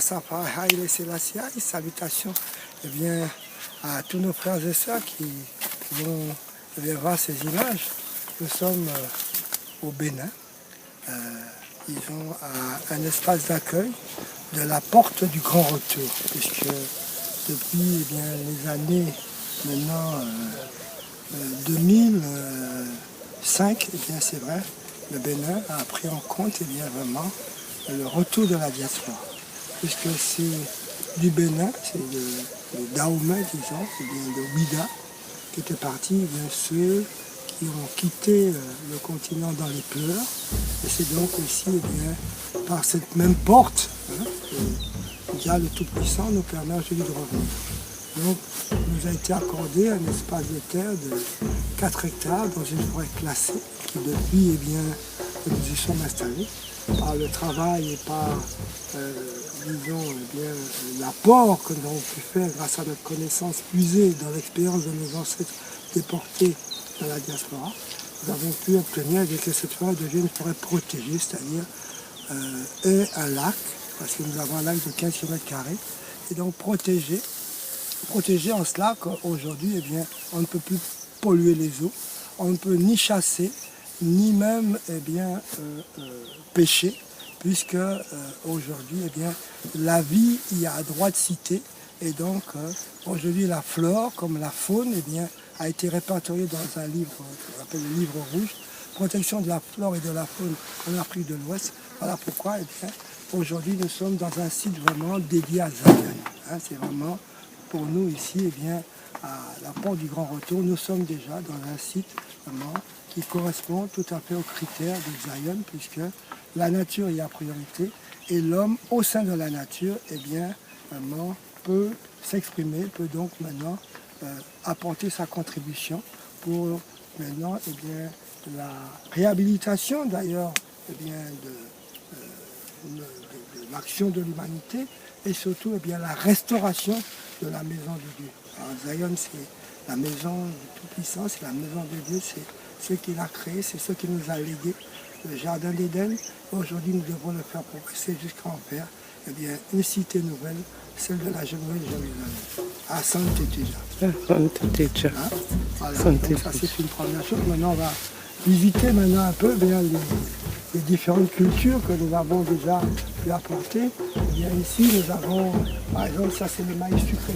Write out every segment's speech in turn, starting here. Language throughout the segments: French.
Sapa Haile Selassie, salutations à tous nos frères et sœurs qui vont voir ces images. Nous sommes au Bénin. Ils ont un espace d'accueil de la porte du Grand Retour, puisque depuis les années maintenant 2005, c'est vrai, le Bénin a pris en compte vraiment le retour de la diaspora, puisque c'est du Bénin, c'est le Dahomey, disons, de Ouida, qui était parti, ceux qui ont quitté le continent dans les pleurs, et c'est donc aussi par cette même porte, Dia le Tout-Puissant nous permet aujourd'hui de revenir. Donc, nous a été accordé un espace de terre de 4 hectares dans une forêt classée qui depuis, que nous y sommes installés, par le travail et par, l'apport que nous avons pu faire grâce à notre connaissance puisée dans l'expérience de nos ancêtres déportés dans la diaspora, nous avons pu obtenir que cette forêt devienne une forêt protégée, c'est-à-dire un lac, parce que nous avons un lac de 15 km², et donc protégé en cela qu'aujourd'hui, on ne peut plus polluer les eaux, on ne peut ni chasser, ni même pêcher, puisque aujourd'hui, la vie y a droit de cité, et donc aujourd'hui la flore comme la faune a été répertoriée dans un livre qu'on appelle le livre rouge, protection de la flore et de la faune en Afrique de l'Ouest. Voilà pourquoi aujourd'hui nous sommes dans un site vraiment dédié à Zion. C'est vraiment pour nous ici, à la porte du Grand Retour, nous sommes déjà dans un site vraiment qui correspond tout à fait aux critères de Zion, puisque la nature y a priorité et l'homme au sein de la nature, vraiment peut s'exprimer, peut donc maintenant apporter sa contribution pour maintenant la réhabilitation d'ailleurs de l'action de l'humanité et surtout la restauration de la maison de Dieu. Alors, Zion, c'est la maison du Tout-Puissant, c'est la maison de Dieu, c'est ce qu'il a créé, c'est ce qu'il nous a légué, le jardin d'Éden. Aujourd'hui, nous devons le faire progresser jusqu'à en faire une cité nouvelle, celle de la nouvelle Jérusalem, à Sante Teja. Voilà. Donc, ça, c'est une première chose. Maintenant, on va visiter un peu les différentes cultures que nous avons déjà pu apporter. Ici, nous avons, par exemple, ça c'est le maïs sucré.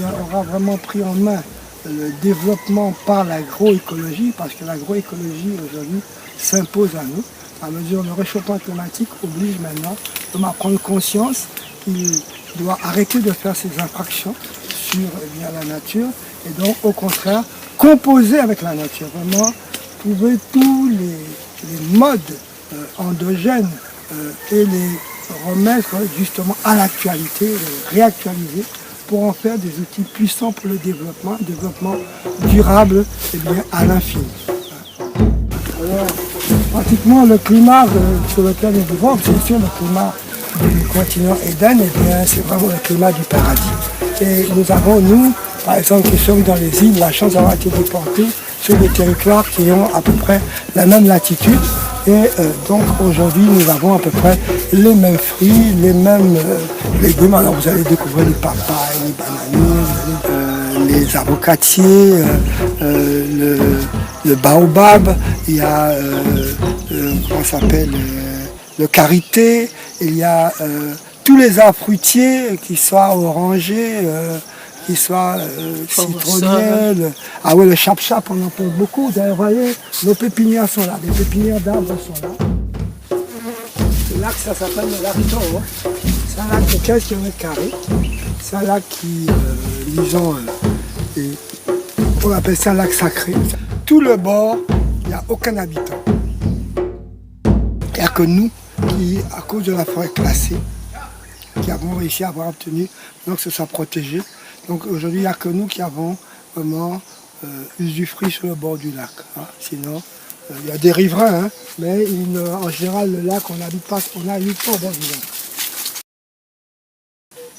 On aura vraiment pris en main le développement par l'agroécologie, parce que l'agroécologie aujourd'hui s'impose à nous, à mesure où le réchauffement climatique oblige maintenant de prendre conscience qu'il doit arrêter de faire ses infractions sur la nature, et donc au contraire composer avec la nature, vraiment trouver tous les modes endogènes et les remettre justement à l'actualité, les réactualiser pour en faire des outils puissants pour le développement durable à l'infini. Alors, pratiquement le climat sur lequel nous vivons, c'est sûr le climat du continent Éden, c'est vraiment le climat du paradis. Et nous avons, nous, par exemple, qui sommes dans les îles, la chance d'avoir été déportés sur des territoires qui ont à peu près la même latitude. Et donc aujourd'hui, nous avons à peu près les mêmes fruits, les mêmes légumes. Alors vous allez découvrir les papayes, les bananiers, les avocatiers, le baobab, il y a le karité, il y a tous les arbres fruitiers, qui soient orangers, qui soit citronnier, le chap-chap, on en parle beaucoup. D'ailleurs, vous voyez, nos pépinières sont là, les pépinières d'arbres sont là. Ce lac, ça s'appelle le lac Toro. C'est un lac de 15 km². C'est un lac qui, on appelle ça un lac sacré. Tout le bord, il n'y a aucun habitant. Il n'y a que nous qui, à cause de la forêt classée, qui avons réussi à avoir obtenu donc que ce soit protégé. Donc aujourd'hui, il n'y a que nous qui avons vraiment usufruit sur le bord du lac. Sinon, il y a des riverains, mais en général, le lac, on n'habite pas au bord du lac.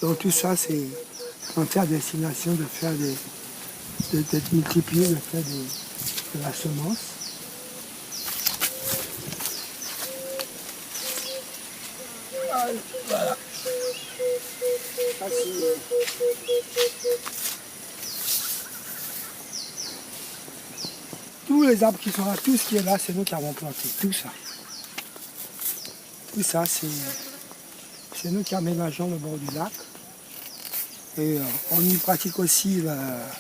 Donc tout ça, c'est en faire destination de faire d'être multiplié, de faire de la semence. Voilà. tous les arbres qui sont là, tout ce qui est là, c'est nous qui avons planté, tout ça. Tout ça, c'est nous qui aménageons le bord du lac. Et on y pratique aussi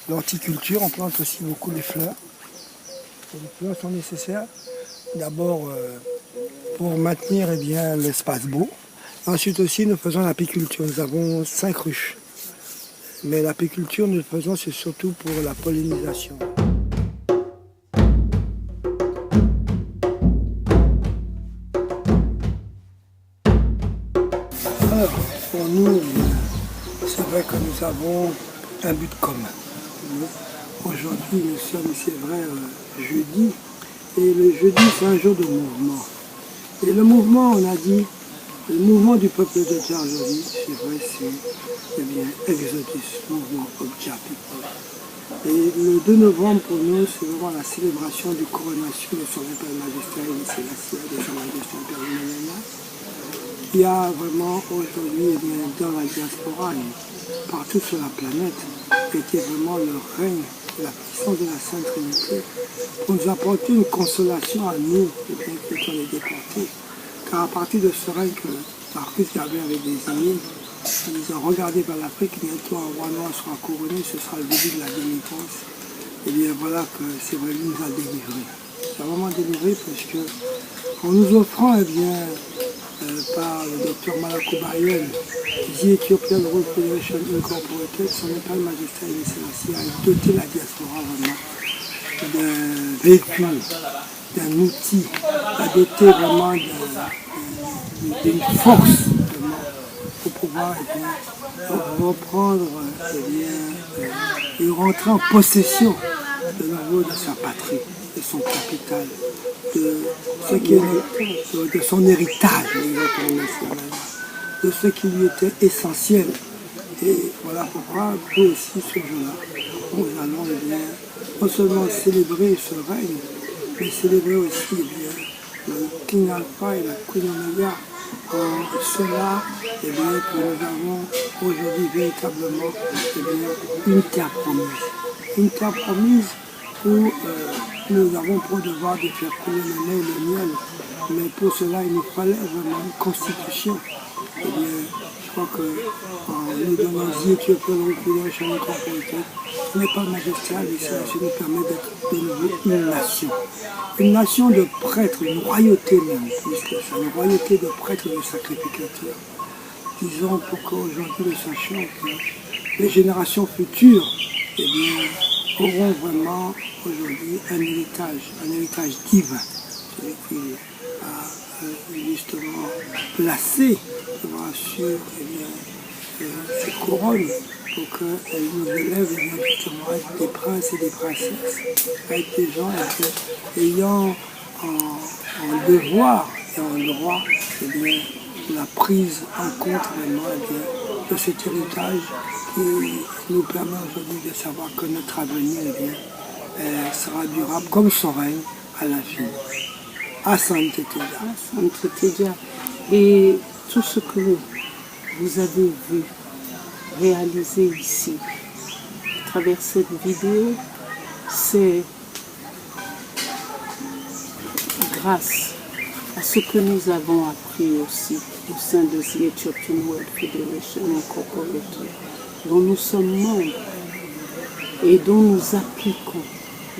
l'horticulture, on plante aussi beaucoup de fleurs. Et les fleurs sont nécessaires, d'abord pour maintenir l'espace beau. Ensuite aussi, nous faisons l'apiculture. Nous avons 5 ruches. Mais l'apiculture, nous le faisons, c'est surtout pour la pollinisation. Alors, pour nous, c'est vrai que nous avons un but commun. Aujourd'hui, nous sommes, c'est vrai, jeudi. Et le jeudi, c'est un jour de mouvement. Et le mouvement, on a dit, le mouvement du peuple de Jah aujourd'hui, c'est vrai, c'est Exodus, mouvement Okja People. Et le 2 novembre, pour nous, c'est vraiment la célébration du couronnation de son Impérial Majesté Haïlé Sélassié, de son Majesté Impérial Ménéna. Il y a vraiment aujourd'hui, dans la diaspora et partout sur la planète, était vraiment le règne de la puissance de la Sainte Trinité pour nous apporter une consolation à nous, qui sont les déportés. Car à partir de ce règne que Marcus gardait avec des amis, ils ont regardé vers l'Afrique, bientôt un roi noir sera couronné, ce sera le début de la délivrance. Et bien voilà que c'est vrai, il nous a délivrés. Il a vraiment délivré parce que en nous offrant, par le docteur Malako Bayen, The Ethiopian World Federation Incorporated, son Impérial Majesté Haïlé Sélassié a doté la diaspora vraiment d'un véhicule, d'un outil, a doté vraiment d'une force vraiment, pour pouvoir reprendre et rentrer en possession de nouveau de sa patrie, de son capital, de son héritage, de ce qui lui était essentiel. Et voilà pourquoi, nous aussi, ce jour-là, nous allons non seulement célébrer ce règne, mais célébrer aussi le King Alpha et la Queen Omega. En cela, que nous avons aujourd'hui véritablement une terre promise. Une terre promise où nous avons pour devoir de faire couler le lait et le miel. Mais pour cela, il nous fallait vraiment une constitution. Je crois que nous donnons The Ethiopian World Federation Incorporated, l'Impérial Majesté Haïlé Sélassié nous permet d'être de nouveau une nation. Une nation de prêtres, une royauté même, plus que ça, une royauté de prêtres et de sacrificateurs. Disons pour qu'aujourd'hui nous sachions que les générations futures auront vraiment aujourd'hui un héritage divin, celui qui a justement placé sur ces couronnes pour qu'elles nous élèvent justement à être des princes et des princesses, à être des gens ayant en devoir et en droit la prise en compte vraiment de cet héritage qui nous permet aujourd'hui de savoir que notre avenir sera durable comme son règne à l'infini. Asante Teja. Et tout ce que vous avez vu réaliser ici, à travers cette vidéo, c'est grâce à ce que nous avons appris aussi au sein de The Ethiopian World Federation Incorporated, dont nous sommes membres et dont nous appliquons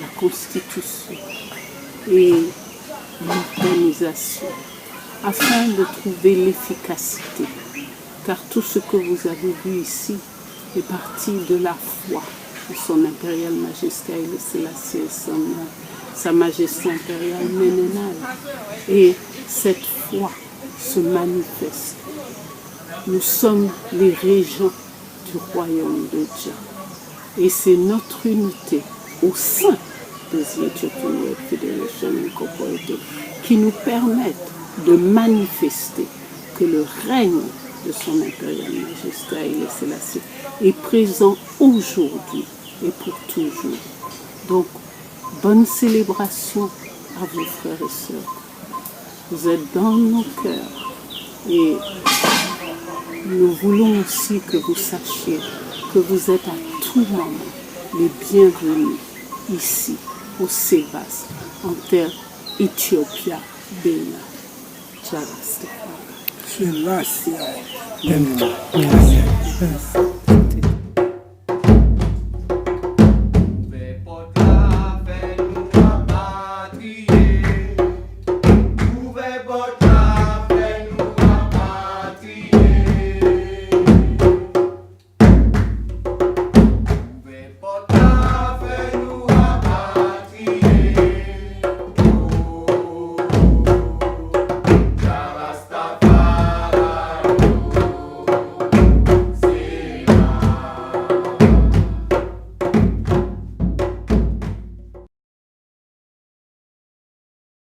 la Constitution et l'organisation afin de trouver l'efficacité. Car tout ce que vous avez vu ici est parti de la foi de son Impérial Majesté Haïlé Sélassié, sa Majesté Impériale Ménénale. Et cette foi se manifeste. Nous sommes les régents du royaume de Jah. Et c'est notre unité au sein de The Ethiopian World Federation Incorporated qui nous permettent de manifester que le règne de son Impérial Majesté Haïlé Sélassié est présent aujourd'hui et pour toujours. Donc, bonne célébration à vos frères et sœurs. Vous êtes dans nos cœurs et nous voulons aussi que vous sachiez que vous êtes à tout moment les bienvenus ici au Sebas, en terre Éthiopia, Bénin. C'est là, c'est